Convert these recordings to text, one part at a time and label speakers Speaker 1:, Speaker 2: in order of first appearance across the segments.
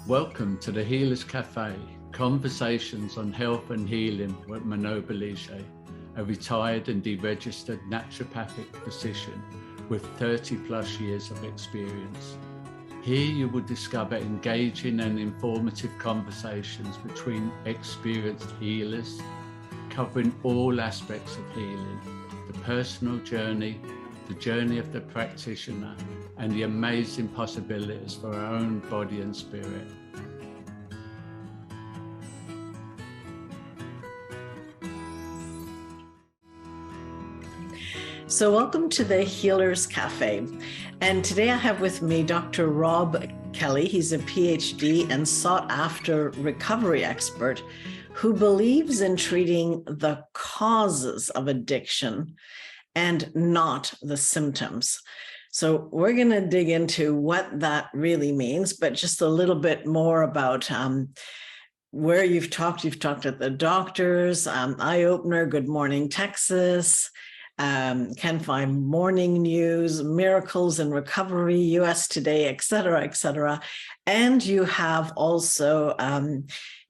Speaker 1: Welcome to the Healers Café, conversations on health and healing with Manon Bolliger, a retired and deregistered naturopathic physician with 30 plus years of experience. Here you will discover engaging and informative conversations between experienced healers, covering all aspects of healing, the personal journey, the journey of the practitioner, and the amazing possibilities for our own body and spirit.
Speaker 2: So welcome to the Healers Café. And today I have with me Dr. Robb Kelly. He's a PhD and sought after recovery expert who believes in treating the causes of addiction and not the symptoms. So we're going to dig into what that really means, but just a little bit more about where you've talked at the doctors, Eye Opener, Good Morning Texas, Can Find Morning News, Miracles in Recovery, US Today, et cetera. And you have also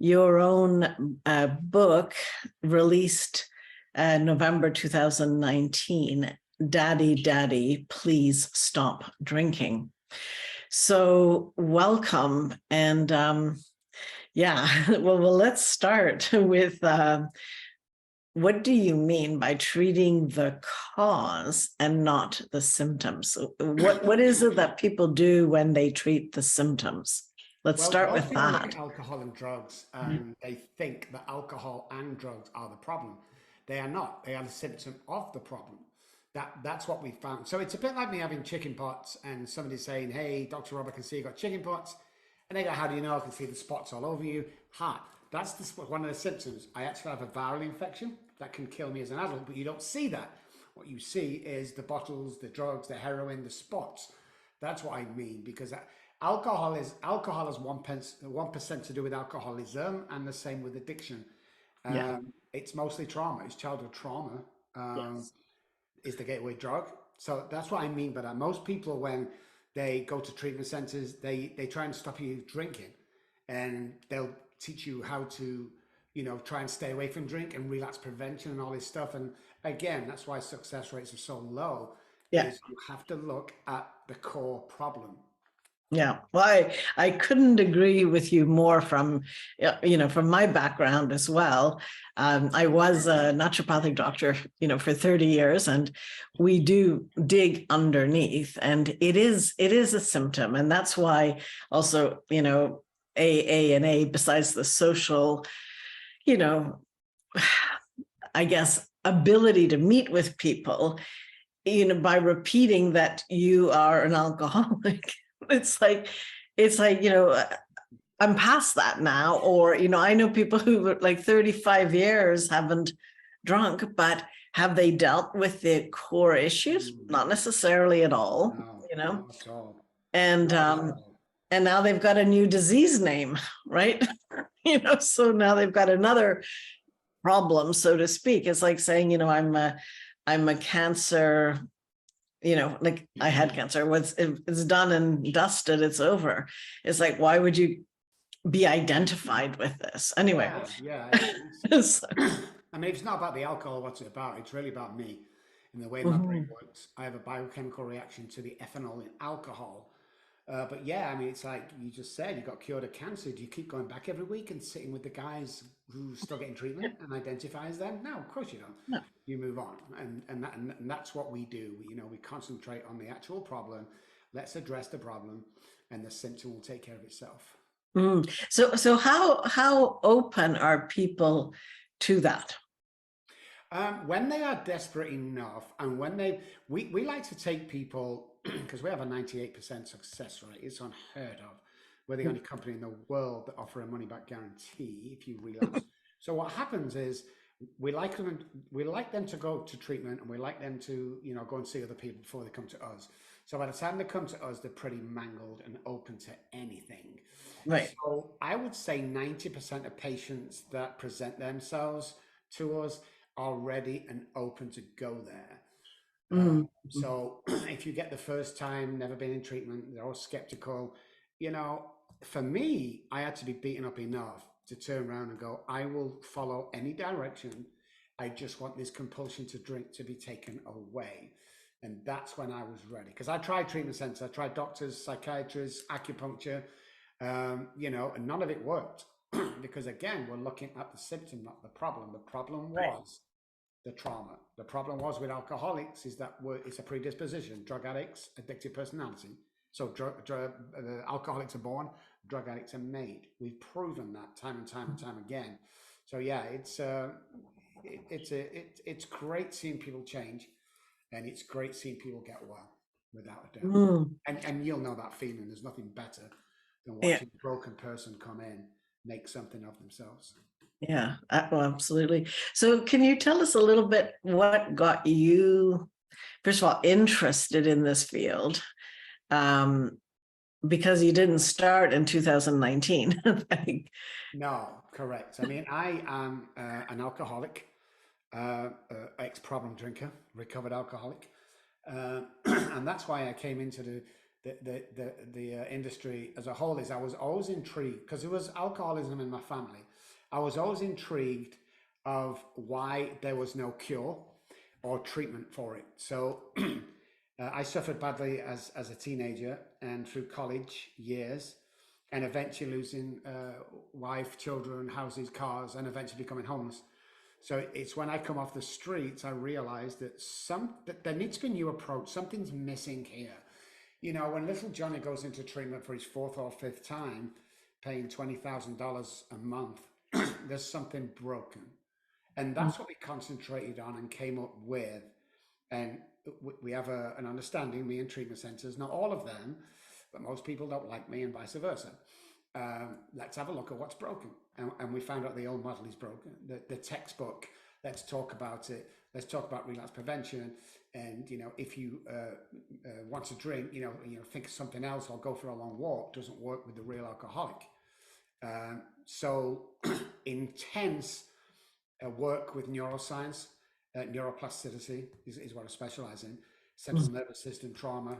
Speaker 2: your own book released November 2019, Daddy, Please Stop Drinking. So welcome. And well, let's start with what do you mean by treating the cause and not the symptoms? What is it that people do when they treat the symptoms? Let's start with that.
Speaker 3: Look at alcohol and drugs, and they think that alcohol and drugs are the problem. They are not. They are the symptom of the problem. That's what we found. So it's a bit like me having chicken pox and somebody saying, "Hey, Dr. Robb, I can see you got chicken pox," and they go, "How do you know? I can see the spots all over you." That's one of the symptoms. I actually have a viral infection that can kill me as an adult, but you don't see that. What you see is the bottles, the drugs, the heroin, the spots. That's what I mean, because alcohol has 1% to do with alcoholism, and the same with addiction. It's mostly trauma. It's childhood trauma. Is the gateway drug. So that's what I mean by that. Most people, when they go to treatment centers, they try and stop you drinking, and they'll teach you how to, try and stay away from drink and relapse prevention and all this stuff. And again, that's why success rates are so low. Is you have to look at the core problem.
Speaker 2: Yeah, well, I couldn't agree with you more from my background as well. I was a naturopathic doctor, for 30 years, and we do dig underneath, and it is a symptom. And that's why also, AA and A, besides the social, I guess, ability to meet with people, by repeating that you are an alcoholic. It's like, I'm past that now. Or, I know people who like 35 years haven't drunk, but have they dealt with the core issues? Not necessarily at all,
Speaker 3: Not at all.
Speaker 2: And now they've got a new disease name, right? So now they've got another problem, so to speak. It's like saying, I'm a cancer, like I had cancer. It's done and dusted, it's over. It's like, why would you be identified with this anyway?
Speaker 3: I mean, it's not about the alcohol. What's it about? It's really about me and the way my brain works. I have a biochemical reaction to the ethanol in alcohol. But yeah, I mean, it's like you just said, you got cured of cancer. Do you keep going back every week and sitting with the guys who are still getting treatment and identify as them? No, of course you don't.
Speaker 2: No.
Speaker 3: You move on. And that's what we do. We concentrate on the actual problem. Let's address the problem, and the symptom will take care of itself.
Speaker 2: So how open are people to that?
Speaker 3: When they are desperate enough, and when we like to take people, because we have a 98% success rate. It's unheard of. We're the only company in the world that offer a money back guarantee if you relapse. So what happens is we like them to go to treatment, and we like them to go and see other people before they come to us. So by the time they come to us, they're pretty mangled and open to anything.
Speaker 2: Right.
Speaker 3: So I would say 90% of patients that present themselves to us are ready and open to go there. So if you get the first time, never been in treatment, they're all skeptical, for me, I had to be beaten up enough to turn around and go, I will follow any direction. I just want this compulsion to drink to be taken away. And that's when I was ready. Because I tried treatment centers, I tried doctors, psychiatrists, acupuncture, and none of it worked. Because again, we're looking at the symptom, not the problem. The problem was the trauma. The problem was with alcoholics is that it's a predisposition. Drug addicts, addictive personality. So alcoholics are born, drug addicts are made. We've proven that time and time and time again. So yeah, it's great seeing people change, and it's great seeing people get well, without a doubt. And you'll know that feeling. There's nothing better than watching a broken person come in, make something of themselves.
Speaker 2: Yeah, well, absolutely. So can you tell us a little bit what got you, first of all, interested in this field? Because you didn't start in 2019.
Speaker 3: No, correct. I mean, I am an alcoholic, ex-problem drinker, recovered alcoholic. And that's why I came into the industry as a whole. Is I was always intrigued because there was alcoholism in my family. I was always intrigued of why there was no cure or treatment for it. So I suffered badly as a teenager and through college years, and eventually losing wife, children, houses, cars, and eventually becoming homeless. So it's when I come off the streets, I realized that there needs to be a new approach. Something's missing here. You know, when little Johnny goes into treatment for his fourth or fifth time, paying $20,000 a month, there's something broken. And that's what we concentrated on and came up with. And we have an understanding, me and treatment centers, not all of them, but most people don't like me and vice versa. Let's have a look at what's broken. And we found out the old model is broken. The textbook, let's talk about it. Let's talk about relapse prevention. And, if you want to drink, think of something else or go for a long walk, doesn't work with the real alcoholic. So intense work with neuroscience, neuroplasticity is what I specialize in. Central nervous system trauma,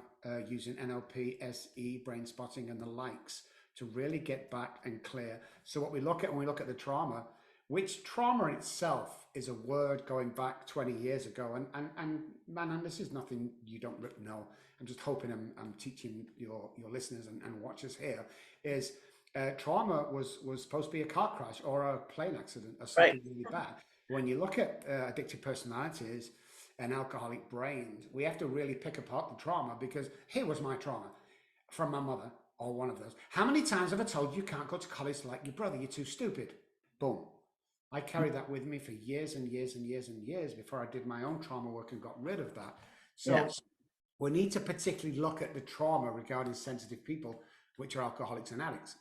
Speaker 3: using NLP, SE, brain spotting, and the likes to really get back and clear. So what we look at when we look at the trauma, which trauma itself is a word going back 20 years ago. And Manon, this is nothing you don't know. I'm just hoping I'm teaching your listeners and watchers here is trauma was supposed to be a car crash or a plane accident or something really bad. When you look at addictive personalities and alcoholic brains, we have to really pick apart the trauma, because here was my trauma from my mother, or one of those. How many times have I told you can't go to college like your brother? You're too stupid. Boom. I carried that with me for years and years and years and years before I did my own trauma work and got rid of that. So we need to particularly look at the trauma regarding sensitive people, which are alcoholics and addicts,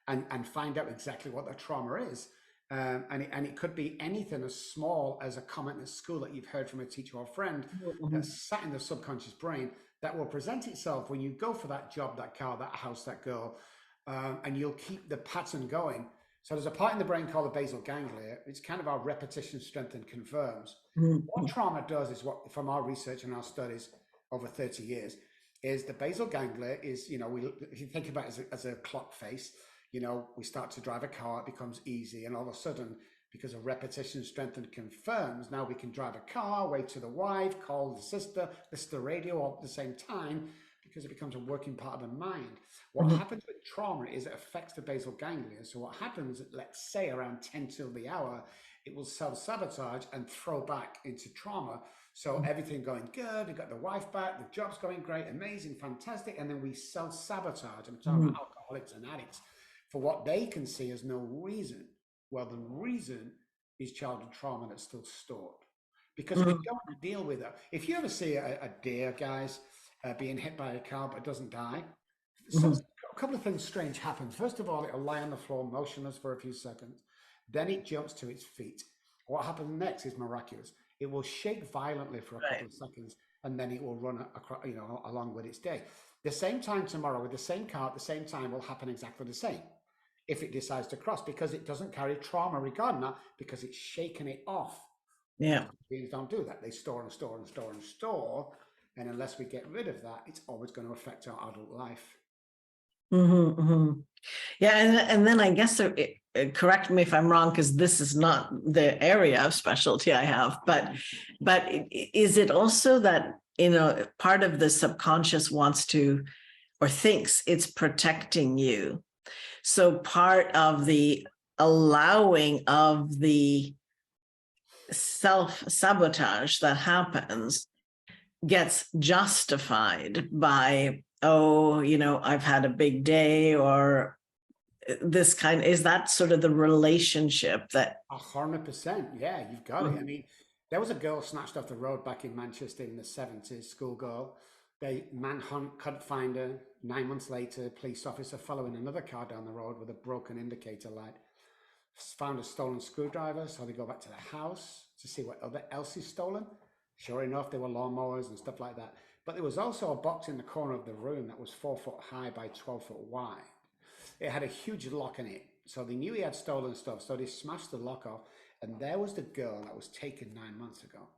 Speaker 3: and find out exactly what that trauma is. And it could be anything as small as a comment at school that you've heard from a teacher or friend that's sat in the subconscious brain that will present itself when you go for that job, that car, that house, that girl, and you'll keep the pattern going. So there's a part in the brain called the basal ganglia. It's kind of our repetition, strength, and confirms. What trauma does is what, from our research and our studies over 30 years, is the basal ganglia is, if you think about it as a clock face, we start to drive a car, it becomes easy, and all of a sudden, because of repetition, strength, and confirms, now we can drive a car, wait to the wife, call the sister, listen to the radio all at the same time, because it becomes a working part of the mind. What happens with trauma is it affects the basal ganglia. So what happens, let's say around 10 till the hour, it will self-sabotage and throw back into trauma. So everything going good, we got the wife back, the job's going great, amazing, fantastic, and then we self-sabotage. I'm talking about alcoholics and addicts for what they can see as no reason. Well, the reason is childhood trauma that's still stored. Because we don't deal with it. If you ever see a deer, guys, being hit by a car but doesn't die, so a couple of things strange happen. First of all, it'll lie on the floor motionless for a few seconds. Then it jumps to its feet. What happens next is miraculous. It will shake violently for a couple of seconds, and then it will run across, along with its day. The same time tomorrow with the same car at the same time will happen exactly the same if it decides to cross, because it doesn't carry trauma regarding that, because it's shaken it off. Beings don't do that. They store and store and store and store. And unless we get rid of that, it's always going to affect our adult life.
Speaker 2: Yeah, and then I guess correct me if I'm wrong, because this is not the area of specialty I have, but is it also that, part of the subconscious wants to or thinks it's protecting you? So part of the allowing of the self-sabotage that happens gets justified by, oh, I've had a big day, or this kind. Is that sort of the relationship that
Speaker 3: 100%. Yeah, you've got it. I mean, there was a girl snatched off the road back in Manchester in the 70s, schoolgirl. They manhunt, couldn't find her. 9 months later, police officer following another car down the road with a broken indicator light. Found a stolen screwdriver, so they go back to the house to see what else is stolen. Sure enough, there were lawnmowers and stuff like that. But there was also a box in the corner of the room that was 4 foot high by 12 foot wide. It had a huge lock in it. So they knew he had stolen stuff. So they smashed the lock off. And there was the girl that was taken 9 months ago.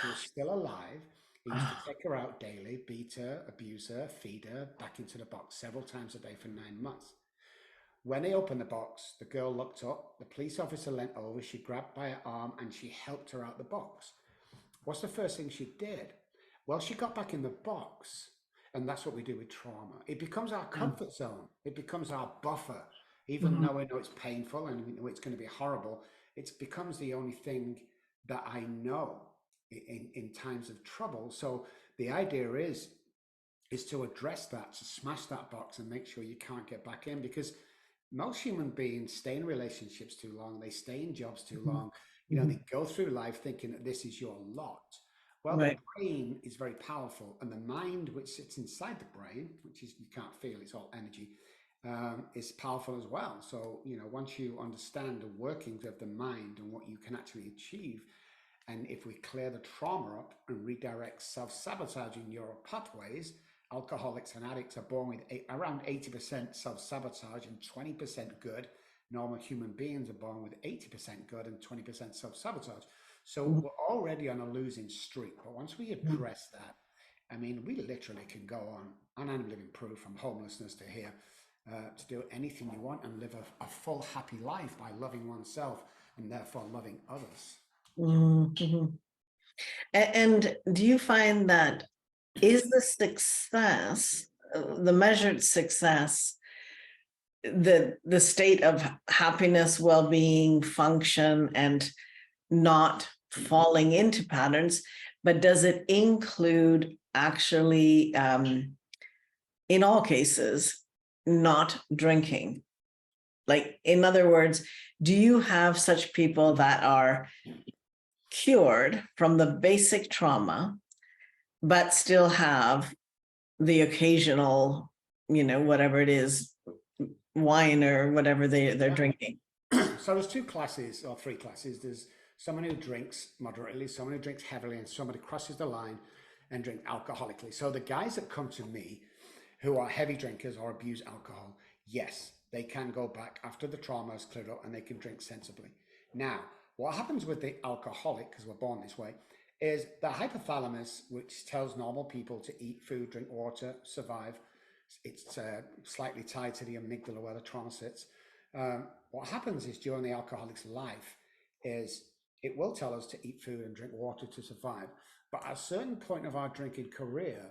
Speaker 3: She was still alive. He used to take her out daily, beat her, abuse her, feed her, back into the box several times a day for 9 months. When they opened the box, the girl looked up. The police officer leant over. She grabbed by her arm and she helped her out the box. What's the first thing she did? Well, she got back in the box. And that's what we do with trauma. It becomes our comfort zone. It becomes our buffer. Even though we know it's painful and we know it's going to be horrible, it becomes the only thing that I know in times of trouble. So the idea is to address that, to smash that box and make sure you can't get back in, because most human beings stay in relationships too long. They stay in jobs too long. They go through life thinking that this is your lot. Well, the
Speaker 2: right?
Speaker 3: brain is very powerful, and the mind, which sits inside the brain, which is, you can't feel, it's all energy, is powerful as well. So, once you understand the workings of the mind and what you can actually achieve, and if we clear the trauma up and redirect self-sabotaging neural pathways, alcoholics and addicts are born with around 80% self-sabotage and 20% good. Normal human beings are born with 80% good and 20% self-sabotage. So we're already on a losing streak. But once we address that, I mean, we literally can go on, and I'm living proof from homelessness to here, to do anything you want and live a full, happy life by loving oneself and therefore loving others.
Speaker 2: And do you find that is the success, the measured success, the state of happiness, well-being, function, and not falling into patterns, but does it include actually, in all cases, not drinking? Like, in other words, do you have such people that are cured from the basic trauma, but still have the occasional, whatever it is, wine or whatever they're drinking?
Speaker 3: So there's two classes or three classes. There's someone who drinks moderately, someone who drinks heavily, and somebody crosses the line and drink alcoholically. So the guys that come to me who are heavy drinkers or abuse alcohol, yes, they can go back after the trauma is cleared up and they can drink sensibly. Now, what happens with the alcoholic, because we're born this way, is the hypothalamus, which tells normal people to eat food, drink water, survive. It's slightly tied to the amygdala where the trauma sits. What happens is during the alcoholic's life is it will tell us to eat food and drink water to survive. But at a certain point of our drinking career,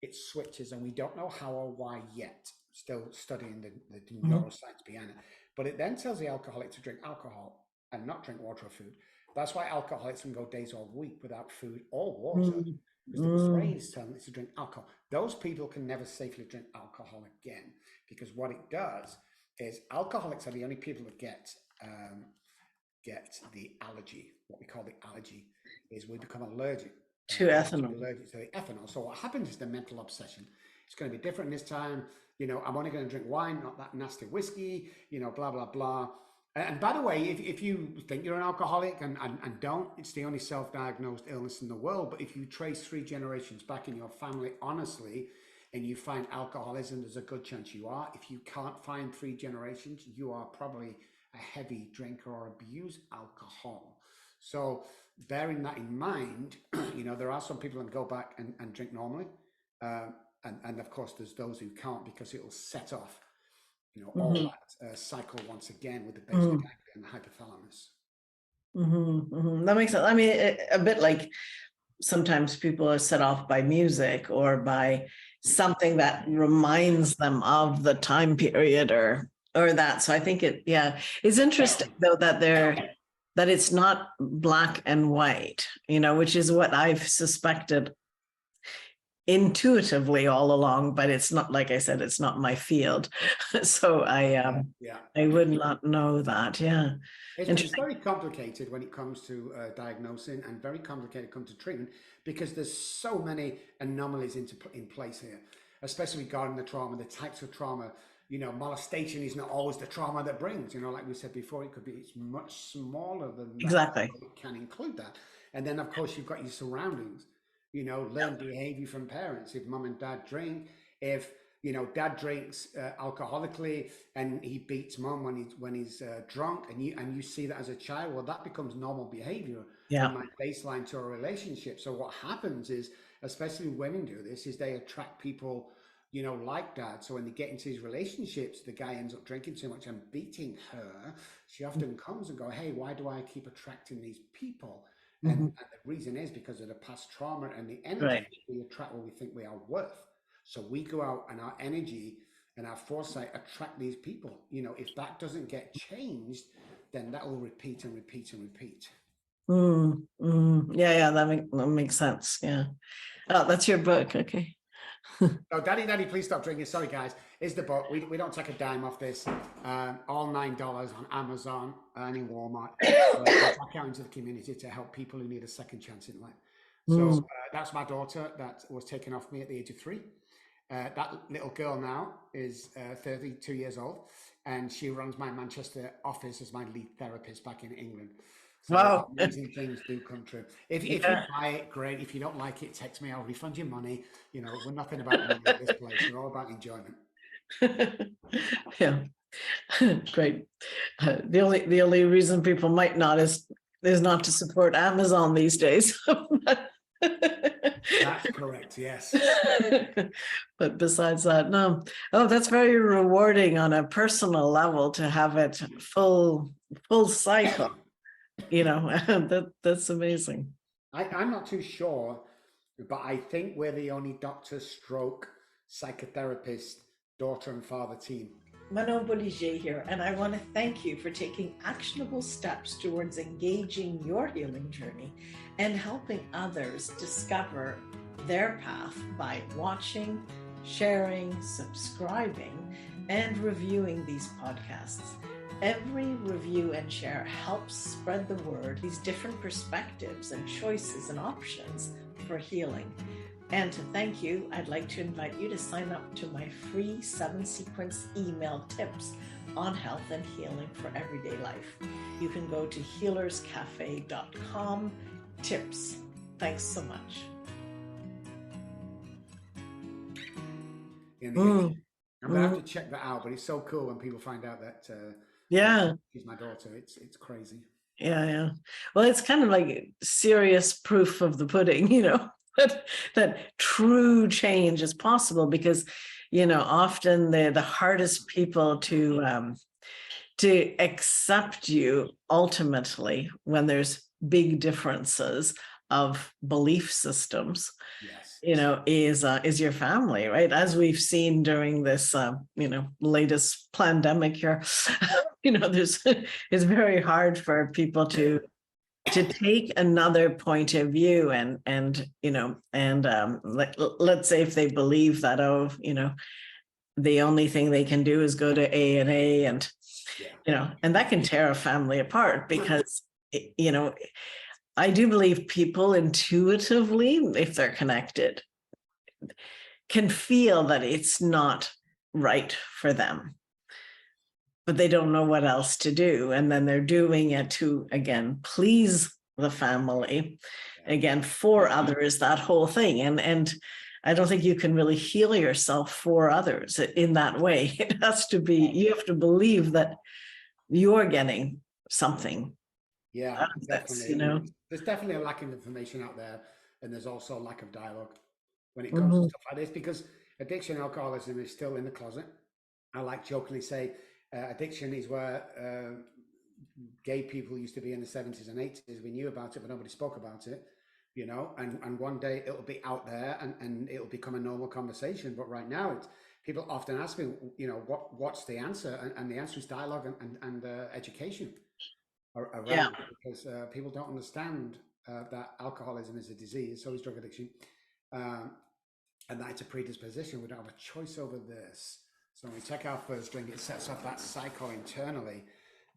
Speaker 3: it switches and we don't know how or why yet. Still studying the neuroscience behind it. But it then tells the alcoholic to drink alcohol and not drink water or food. That's why alcoholics can go days or week without food or water, because the brain is telling it to drink alcohol. Those people can never safely drink alcohol again, because what it does is alcoholics are the only people that get the allergy. What we call the allergy is we become allergic
Speaker 2: To ethanol.
Speaker 3: allergic to the ethanol. So what happens is the mental obsession. It's going to be different this time. I'm only going to drink wine, not that nasty whiskey, blah, blah, blah. And by the way, if you think you're an alcoholic and don't, it's the only self-diagnosed illness in the world. But if you trace 3 generations back in your family, honestly, and you find alcoholism, there's a good chance you are. If you can't find 3 generations, you are probably a heavy drinker or abuse alcohol. So bearing that in mind, there are some people that go back and drink normally. and of course, there's those who can't because it'll set off, all that cycle once again with the basal ganglia and the hypothalamus.
Speaker 2: That makes sense. I mean, a bit like sometimes people are set off by music or by something that reminds them of the time period or that. So I think it's interesting though that it's not black and white, which is what I've suspected intuitively all along, but it's not, like I said, it's not my field. So I would not know that. Yeah.
Speaker 3: It's very complicated when it comes to diagnosing, and very complicated when it comes to treatment, because there's so many anomalies in place here, especially regarding the trauma, the types of trauma. Molestation is not always the trauma that brings, like we said before, it's much smaller than that.
Speaker 2: Exactly.
Speaker 3: It can include that. And then, of course, you've got your surroundings, learned behavior from parents. If mom and dad drink, if dad drinks alcoholically and he beats mom when he's drunk, and you see that as a child, well, that becomes normal behavior.
Speaker 2: Yeah.
Speaker 3: My baseline to a relationship. So what happens is, especially women do this, is they attract people, like dad. So when they get into these relationships, the guy ends up drinking too much and beating her. She often comes and go, hey, why do I keep attracting these people? And the reason is because of the past trauma and the energy we attract what we think we are worth. So we go out and our energy and our foresight attract these people. If that doesn't get changed, then that will repeat and repeat and repeat.
Speaker 2: Yeah, that makes sense. Yeah. Oh, that's your book. Okay.
Speaker 3: Oh, Daddy, please stop drinking. Sorry, guys. Is the book. We don't take a dime off this. All $9 on Amazon and in Walmart. Back out into the community to help people who need a second chance in life. So that's my daughter that was taken off me at the age of 3. That little girl now is 32 years old, and she runs my Manchester office as my lead therapist back in England. So
Speaker 2: wow.
Speaker 3: Amazing things do come true. If you buy it, great. If you don't like it, text me. I'll refund your money. We're nothing about money at this place. We're all about enjoyment.
Speaker 2: Yeah, great. The only reason people might not is not to support Amazon these days.
Speaker 3: That's correct. Yes.
Speaker 2: But besides that, no. Oh, that's very rewarding on a personal level to have it full cycle. That's amazing.
Speaker 3: I'm not too sure, but I think we're the only doctor stroke psychotherapist daughter and father team.
Speaker 2: Manon Bolliger here, and I want to thank you for taking actionable steps towards engaging your healing journey and helping others discover their path by watching, sharing, subscribing, and reviewing these podcasts. Every review and share helps spread the word, these different perspectives and choices and options for healing. And to thank you, I'd like to invite you to sign up to my free 7-sequence email tips on health and healing for everyday life. You can go to healerscafe.com/tips. Thanks so much.
Speaker 3: I'm going to have to check that out, but it's so cool when people find out that she's my daughter. It's crazy.
Speaker 2: Yeah. Well, it's kind of like serious proof of the pudding, that true change is possible, because, often the hardest people to accept you ultimately when there's big differences of belief systems, is your family, right? As we've seen during this, latest pandemic here, it's very hard for people to take another point of view and let's say if they believe that, the only thing they can do is go to A&A and that can tear a family apart, because, I do believe people intuitively, if they're connected, can feel that it's not right for them, but they don't know what else to do. And then they're doing it to, again, please the family, again, for others, that whole thing. And I don't think you can really heal yourself for others in that way. It has to be, you have to believe that you're getting something.
Speaker 3: Yeah, definitely. There's definitely a lack of information out there, and there's also a lack of dialogue when it comes to stuff like this, because addiction, alcoholism is still in the closet. I like jokingly say addiction is where gay people used to be in the 70s and 80s. We knew about it, but nobody spoke about it, you know, and one day it'll be out there and it'll become a normal conversation. But right now, it's, people often ask me, you know, what's the answer? And the answer is dialogue and education around
Speaker 2: Yeah.
Speaker 3: it, because people don't understand that alcoholism is a disease, so is drug addiction, and that it's a predisposition. We don't have a choice over this. So when we take our first drink, it sets off that cycle internally.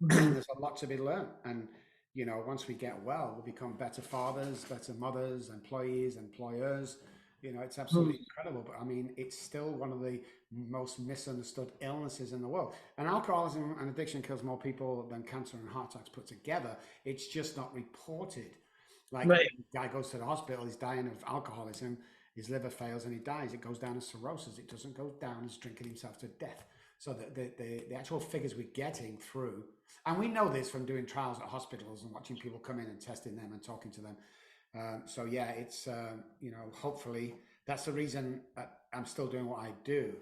Speaker 3: There's a lot to be learned, and you know, once we get well, we'll become better fathers, better mothers, employees, employers. You know, it's absolutely incredible. But I mean, it's still one of the most misunderstood illnesses in the world. And alcoholism and addiction kills more people than cancer and heart attacks put together. It's just not reported. Like,
Speaker 2: Right.
Speaker 3: the guy goes to the hospital, he's dying of alcoholism, his liver fails and he dies. It goes down as cirrhosis. It doesn't go down as drinking himself to death. So the actual figures we're getting through, and we know this from doing trials at hospitals and watching people come in and testing them and talking to them. So yeah, it's, you know, hopefully that's the reason I'm still doing what I do,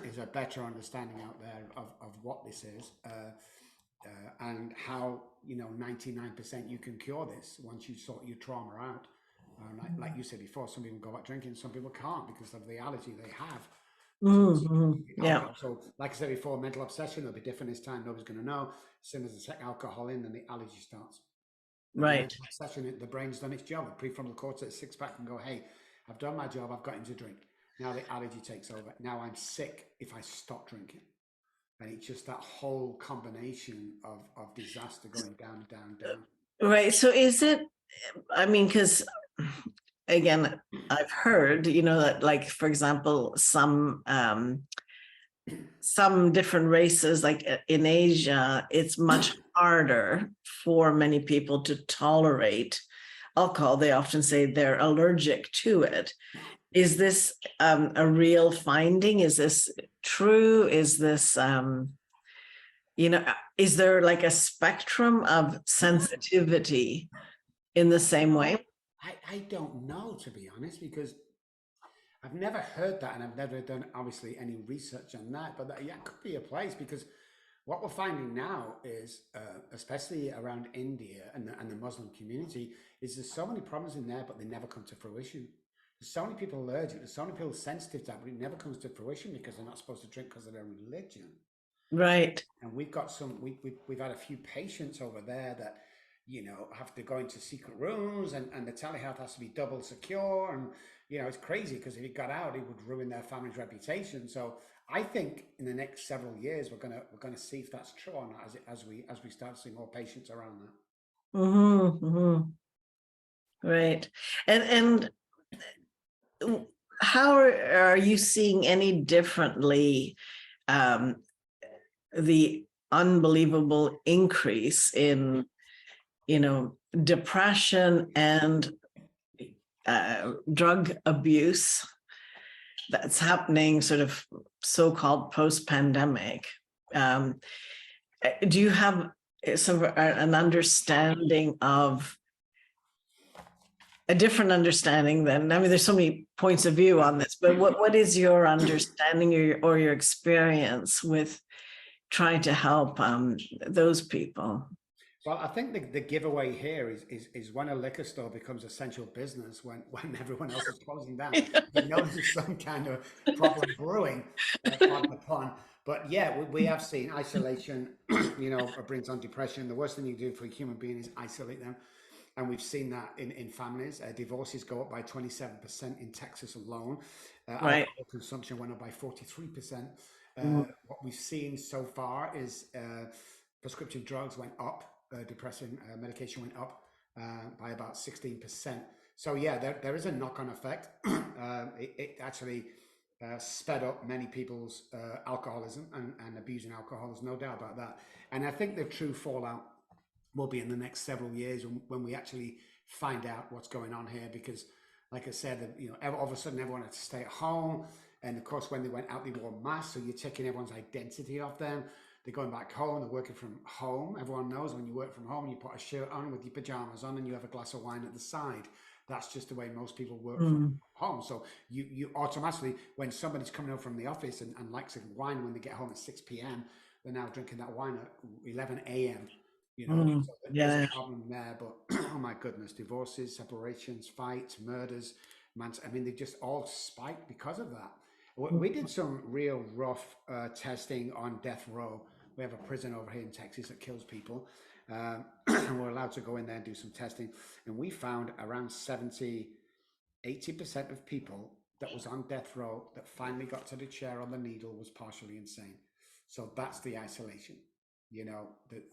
Speaker 3: is a better understanding out there of what this is, and how, you know, 99% you can cure this once you sort your trauma out. Like you said before, some people go out drinking, some people can't because of the allergy they have.
Speaker 2: Yeah.
Speaker 3: So, like I said before, mental obsession will be different this time. Nobody's going to know. As soon as they take alcohol in, then the allergy starts.
Speaker 2: Right.
Speaker 3: Mental obsession, the brain's done its job. The prefrontal cortex sits back and go, "Hey, I've done my job. I've got him to drink. Now the allergy takes over. Now I'm sick if I stop drinking." And it's just that whole combination of disaster going down, down, down.
Speaker 2: Right. So is it, I mean, because again, I've heard, you know, that, like, for example, some different races, like in Asia, it's much harder for many people to tolerate alcohol. They often say they're allergic to it. Is this a real finding? Is this true? Is this, you know, is there like a spectrum of sensitivity in the same way?
Speaker 3: I don't know, to be honest, because I've never heard that, and I've never done obviously any research on that. But that, yeah, it could be a place, because what we're finding now is, especially around India and the Muslim community, is there's so many problems in there, but they never come to fruition. There's so many people allergic, there's so many people sensitive to that, but it never comes to fruition because they're not supposed to drink because of their religion.
Speaker 2: Right.
Speaker 3: And we've got some, we've had a few patients over there that, you know, have to go into secret rooms, and the telehealth has to be double secure. And, you know, it's crazy because if he got out, it would ruin their family's reputation. So I think in the next several years, we're gonna see if that's true or not, as we start to see more patients around that.
Speaker 2: Right. And how are you seeing any differently the unbelievable increase in, you know, depression and drug abuse that's happening sort of so-called post-pandemic? Do you have sort of an understanding of a different understanding than, I mean, there's so many points of view on this, but what is your understanding or your experience with trying to help those people?
Speaker 3: Well, I think the giveaway here is when a liquor store becomes essential business, when everyone else is closing down, you know there's some kind of problem brewing, pardon the pun. But yeah, we have seen isolation, you know, brings on depression. The worst thing you do for a human being is isolate them. And we've seen that in families. Divorces go up by 27% in Texas alone.
Speaker 2: Right.
Speaker 3: Alcohol consumption went up by 43%. What we've seen so far is prescription drugs went up. Depressing medication went up by about 16%. So yeah, there is a knock-on effect. It actually sped up many people's alcoholism and abusing alcohol. There's no doubt about that. And I think the true fallout will be in the next several years when we actually find out what's going on here. Because, like I said, you know, all of a sudden everyone had to stay at home, and of course when they went out, they wore masks. So you're taking everyone's identity off them. They're going back home, they're working from home. Everyone knows when you work from home, you put a shirt on with your pajamas on and you have a glass of wine at the side. That's just the way most people work from home. So you automatically, when somebody's coming home from the office and likes a wine when they get home at 6 p.m., they're now drinking that wine at 11 a.m. You know, so there's a problem there. But oh my goodness, divorces, separations, fights, murders, I mean, they just all spiked because of that. We did some real rough testing on death row. We have a prison over here in Texas that kills people. And we're allowed to go in there and do some testing. And we found around 80% of people that was on death row that finally got to the chair on the needle was partially insane. So that's the isolation, you know.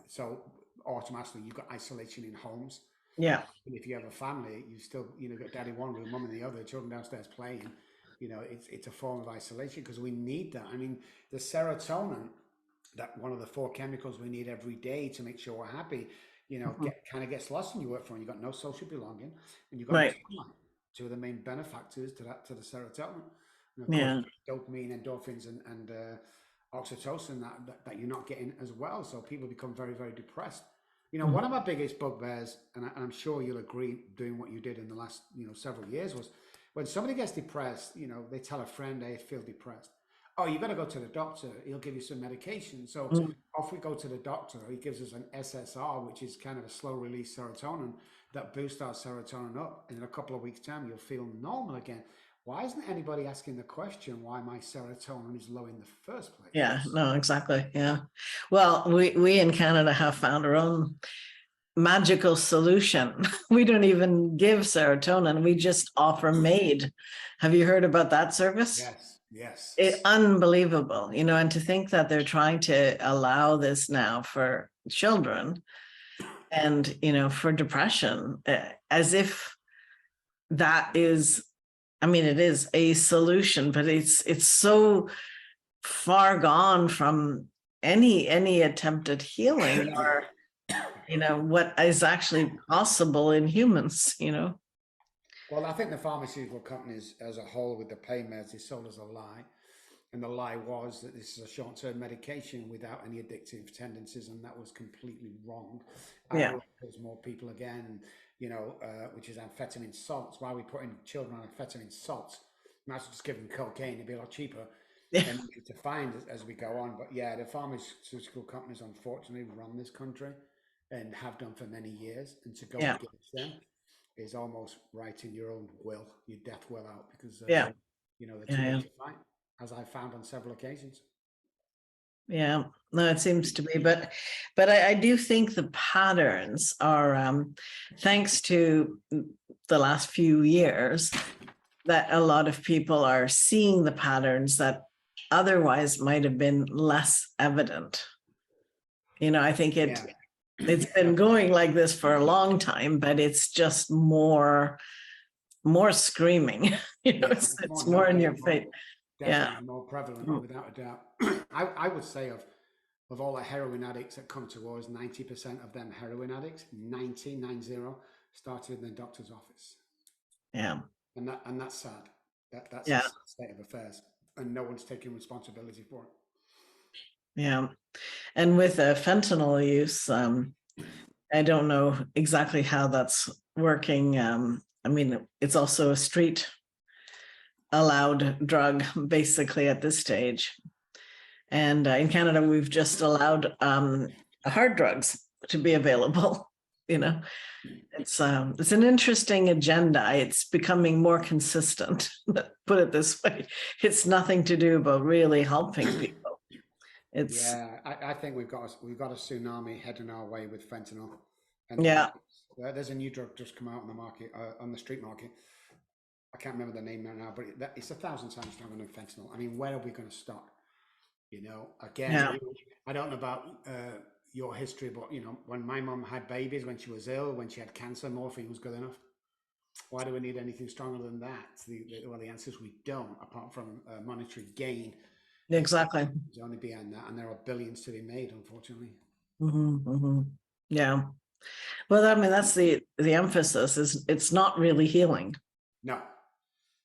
Speaker 3: So automatically you've got isolation in homes.
Speaker 2: Yeah.
Speaker 3: And if you have a family, you still, you know, got daddy one room, mum in the other, children downstairs playing. You know, it's a form of isolation because we need that. I mean, the serotonin, that one of the 4 chemicals we need every day to make sure we're happy, you know, kind of gets lost when you work from. You've got no social belonging, and you've got no sunlight, 2 of the main benefactors to the serotonin. And of course, dopamine, endorphins, and oxytocin that you're not getting as well. So people become very, very depressed. You know, one of my biggest bugbears, and I'm sure you'll agree, doing what you did in the last, you know, several years, was when somebody gets depressed, you know, they tell a friend, "I feel depressed." "Oh, you got to go to the doctor. He'll give you some medication." So off we go to the doctor. He gives us an SSR, which is kind of a slow release serotonin that boosts our serotonin up. And in a couple of weeks' time, you'll feel normal again. Why isn't anybody asking the question why my serotonin is low in the first place?
Speaker 2: Yeah, no, exactly. Yeah. Well, we in Canada have found our own magical solution. We don't even give serotonin. We just offer MAID. Have you heard about that service?
Speaker 3: Yes.
Speaker 2: It's unbelievable, you know, and to think that they're trying to allow this now for children and, you know, for depression, as if that is, I mean, it is a solution, but it's so far gone from any attempt at healing or, you know, what is actually possible in humans, you know.
Speaker 3: Well, I think the pharmaceutical companies as a whole with the pain meds, they sold us a lie. And the lie was that this is a short-term medication without any addictive tendencies, and that was completely wrong.
Speaker 2: Yeah.
Speaker 3: There's more people again, you know, which is amphetamine salts. Why are we putting children on amphetamine salts? Might as well just give them cocaine, it'd be a lot cheaper. And to find as we go on. But yeah, the pharmaceutical companies unfortunately run this country and have done for many years. And to go against them is almost writing your own will, your death will out, because you know, they're too big to fight, as I found on several occasions.
Speaker 2: Yeah, no, it seems to be, but I do think the patterns are, thanks to the last few years, that a lot of people are seeing the patterns that otherwise might have been less evident. You know, I think it's been going like this for a long time, but it's just more screaming. You know, it's more in your face.
Speaker 3: Definitely more prevalent, without a doubt. I would say of all the heroin addicts that come to us, 90% of them heroin addicts, 90 started in the doctor's office.
Speaker 2: Yeah.
Speaker 3: And that's sad. That's the state of affairs, and no one's taking responsibility for it.
Speaker 2: Yeah. And with fentanyl use, I don't know exactly how that's working. I mean, it's also a street allowed drug basically at this stage. And in Canada, we've just allowed hard drugs to be available. You know, it's an interesting agenda. It's becoming more consistent. Put it this way, it's nothing to do about really helping people. It's
Speaker 3: I think we've got a tsunami heading our way with fentanyl. And there's a new drug just come out on the market, on the street market. I can't remember the name right now, but it's 1,000 times stronger than fentanyl. I mean, where are we going to start? You know, again, I don't know about your history, but you know, when my mom had babies, when she was ill, when she had cancer, morphine was good enough. Why do we need anything stronger than that? Well, the answer is we don't, apart from monetary gain.
Speaker 2: Exactly.
Speaker 3: It's only behind that, and there are billions to be made, unfortunately.
Speaker 2: Yeah. Well, I mean, that's the emphasis is it's not really healing.
Speaker 3: No.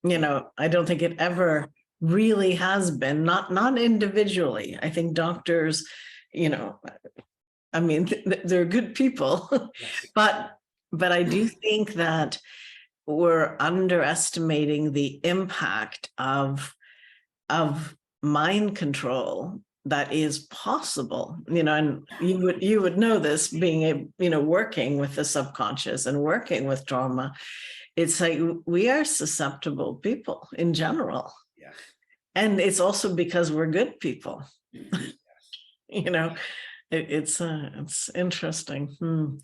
Speaker 2: You know, I don't think it ever really has been, not individually. I think doctors, you know, I mean, they're good people, but I do think that we're underestimating the impact of mind control that is possible, and you would know this, being working with the subconscious and working with trauma. It's like we are susceptible people in general.
Speaker 3: Yes.
Speaker 2: And it's also because we're good people.
Speaker 3: Yes.
Speaker 2: It's interesting.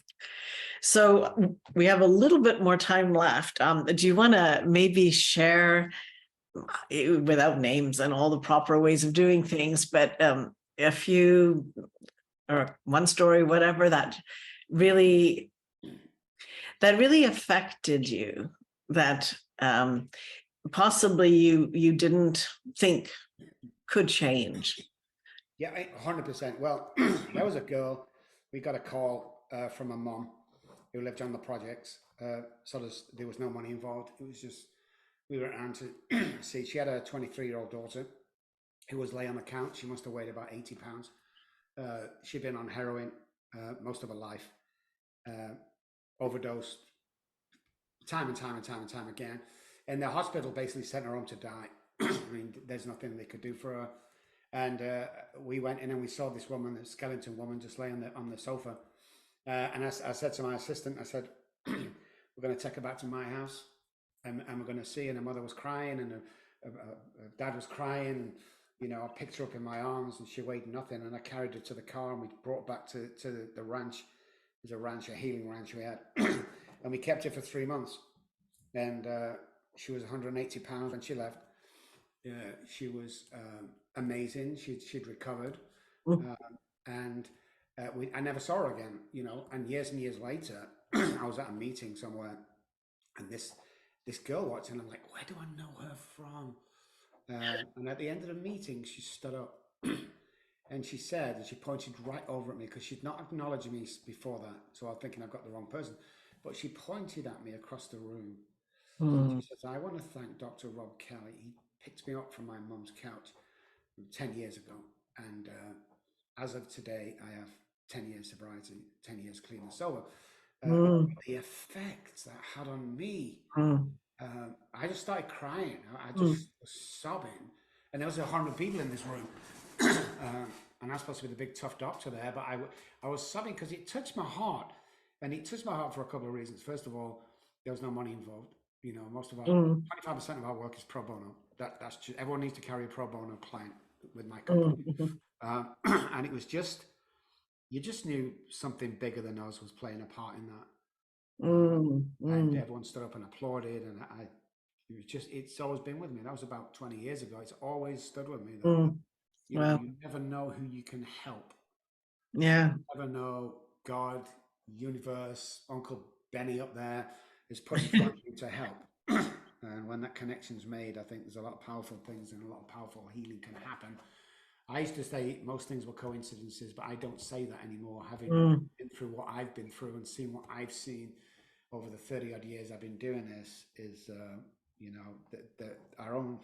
Speaker 2: So we have a little bit more time left. Do you want to maybe share, without names and all the proper ways of doing things, but a few, or one story, whatever, that really affected you, that possibly you didn't think could change?
Speaker 3: Yeah, 100%. Well, there was a girl, we got a call from a mom who lived on the projects. There was no money involved. It was just, we went around to see, she had a 23-year-old daughter who was lay on the couch. She must have weighed about 80 pounds. She'd been on heroin most of her life, overdosed time and time again. And the hospital basically sent her home to die. I mean, there's nothing they could do for her. And we went in and we saw this woman, a skeleton woman, just lay on the sofa. And I said to my assistant, I said, we're going to take her back to my house, and we're going to see. And her mother was crying, and her dad was crying. And, I picked her up in my arms, and she weighed nothing. And I carried her to the car, and we brought her back to the ranch. It was a ranch, a healing ranch we had. And we kept her for 3 months. And she was 180 pounds when she left. She was amazing. She'd recovered. And I never saw her again, and years later, I was at a meeting somewhere, and this girl walked in. I'm like, where do I know her from? And at the end of the meeting, she stood up and she said, and she pointed right over at me, because she'd not acknowledged me before that. So I'm thinking I've got the wrong person, but she pointed at me across the room. She says, I want to thank Dr. Robb Kelly. He picked me up from my mum's couch 10 years ago. And as of today, I have 10 years sobriety, 10 years clean and sober. The effect that had on me, I just started crying. I just was sobbing. And there was 100 people in this room. And I was supposed to be the big tough doctor there, but I was sobbing because it touched my heart. And it touched my heart for a couple of reasons. First of all, there was no money involved. Most of our 25% of our work is pro bono. That's just, everyone needs to carry a pro bono client with my company. And it was just, you just knew something bigger than us was playing a part in that. And everyone stood up and applauded, and it's always been with me. That was about 20 years ago. It's always stood with me. You never know who you can help.
Speaker 2: Yeah.
Speaker 3: You never know, God, universe, Uncle Benny up there is putting front of you to help. And when that connection's made, I think there's a lot of powerful things and a lot of powerful healing can happen. I used to say most things were coincidences, but I don't say that anymore. Having been through what I've been through and seen what I've seen over the 30 odd years I've been doing this, is that our own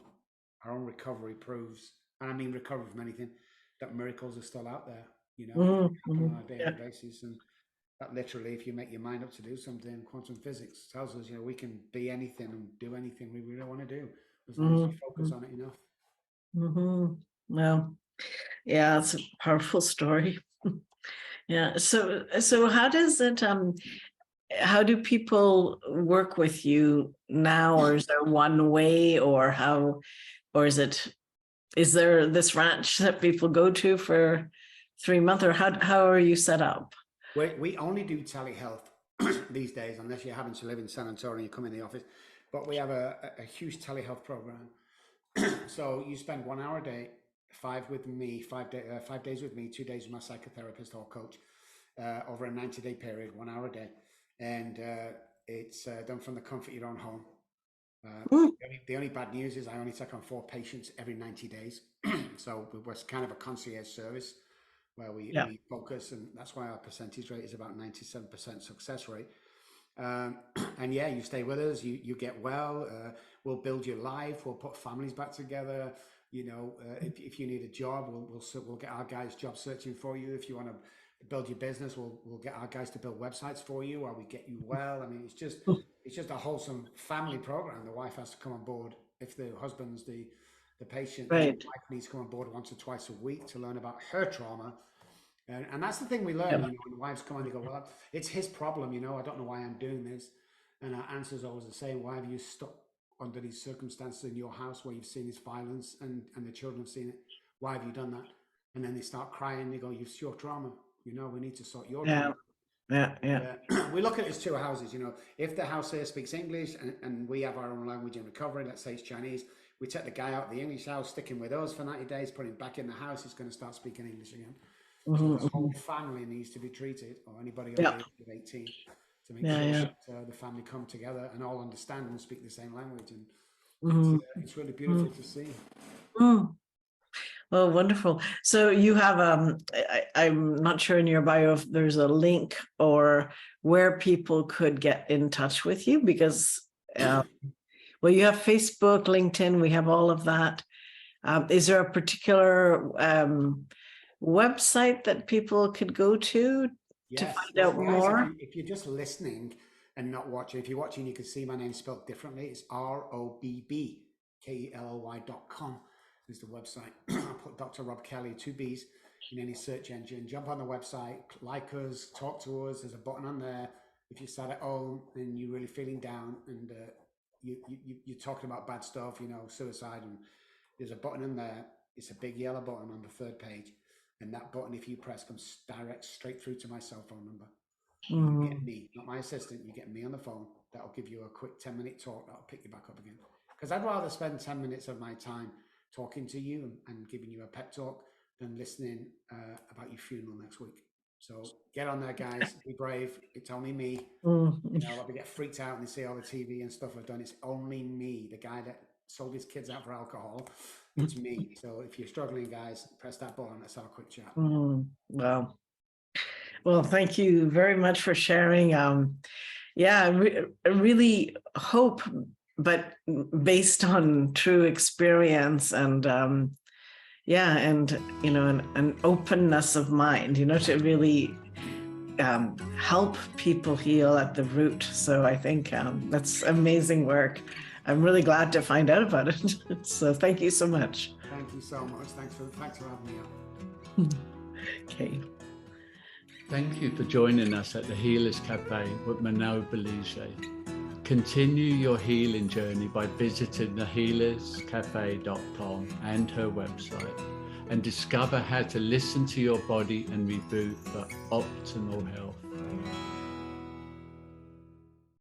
Speaker 3: recovery proves, and I mean recovery from anything, that miracles are still out there. On a daily basis. And that literally, if you make your mind up to do something, quantum physics tells us, we can be anything and do anything we really want to do, as long as we focus on it enough.
Speaker 2: Well, yeah, it's a powerful story. Yeah. So how does it, how do people work with you now? Or is there one way, or is there this ranch that people go to for 3 months, or how are you set up?
Speaker 3: We only do telehealth these days, unless you're having to live in San Antonio and you come in the office. But we have a huge telehealth program. So you spend 1 hour a day, 5 with me, 5 days with me, 2 days with my psychotherapist or coach, over a 90-day period, 1 hour a day. And it's done from the comfort of your own home. The only bad news is I only take on 4 patients every 90 days. So we're kind of a concierge service where we focus, and that's why our percentage rate is about 97% success rate. And yeah, you stay with us, you get well, we'll build your life, we'll put families back together. If you need a job, we'll get our guys job searching for you. If you want to build your business, we'll get our guys to build websites for you while we get you well. I mean, it's just it's just a wholesome family program. The wife has to come on board if the husband's the patient.
Speaker 2: Right.
Speaker 3: The wife needs to come on board once or twice a week to learn about her trauma. And that's the thing we learn,
Speaker 2: Yep.
Speaker 3: you know, when wives come on, they go, well, it's his problem, you know, I don't know why I'm doing this. And our answer is always the same. Why have you stuck under these circumstances in your house where you've seen this violence and the children have seen it? Why have you done that? And then they start crying. They go, it's your trauma. You know, we need to sort your trauma.
Speaker 2: Yeah.
Speaker 3: We look at it as two houses, you know. If the house here speaks English and we have our own language in recovery, let's say it's Chinese, we take the guy out of the English house, stick him with us for 90 days, put him back in the house, he's going to start speaking English again. So the whole family needs to be treated, or anybody over the age of 18, to make sure that the family come together and all understand and speak the same language. And it's really beautiful to see.
Speaker 2: Oh, wonderful. So you have, I'm not sure in your bio if there's a link or where people could get in touch with you, because, well, you have Facebook, LinkedIn, we have all of that. Is there a particular website that people could go to find out more?
Speaker 3: If you're just listening and not watching, if you're watching, you can see my name spelled differently. It's ROBBKELLY.com is the website. I'll put Dr. Robb Kelly, 2 B's, in any search engine. Jump on the website, like us, talk to us. There's a button on there. If you sat at home and you're really feeling down and you're talking about bad stuff, you know, suicide, and there's a button in there. It's a big yellow button on the 3rd page. And that button, if you press, comes direct straight through to my cell phone number. You get me, not my assistant. You get me on the phone. That'll give you a quick 10-minute talk. That'll pick you back up again. Because I'd rather spend 10 minutes of my time talking to you and giving you a pep talk than listening about your funeral next week. So get on there, guys. Be brave. It's only me. You know, a lot of people get freaked out when they see all the TV and stuff I've done. It's only me, the guy that sold his kids out for alcohol. It's me. So if you're struggling, guys, press that button. Let's have a quick chat.
Speaker 2: Wow. Well, thank you very much for sharing. I really hope, but based on true experience and and you know, an openness of mind, you know, to really help people heal at the root. So I think that's amazing work. I'm really glad to find out about it. So thank you so much.
Speaker 3: Thank you so much. Thanks for having me on.
Speaker 2: Okay.
Speaker 1: Thank you for joining us at the Healers Café with Manon Bolliger. Continue your healing journey by visiting thehealerscafe.com and her website, and discover how to listen to your body and reboot for optimal health.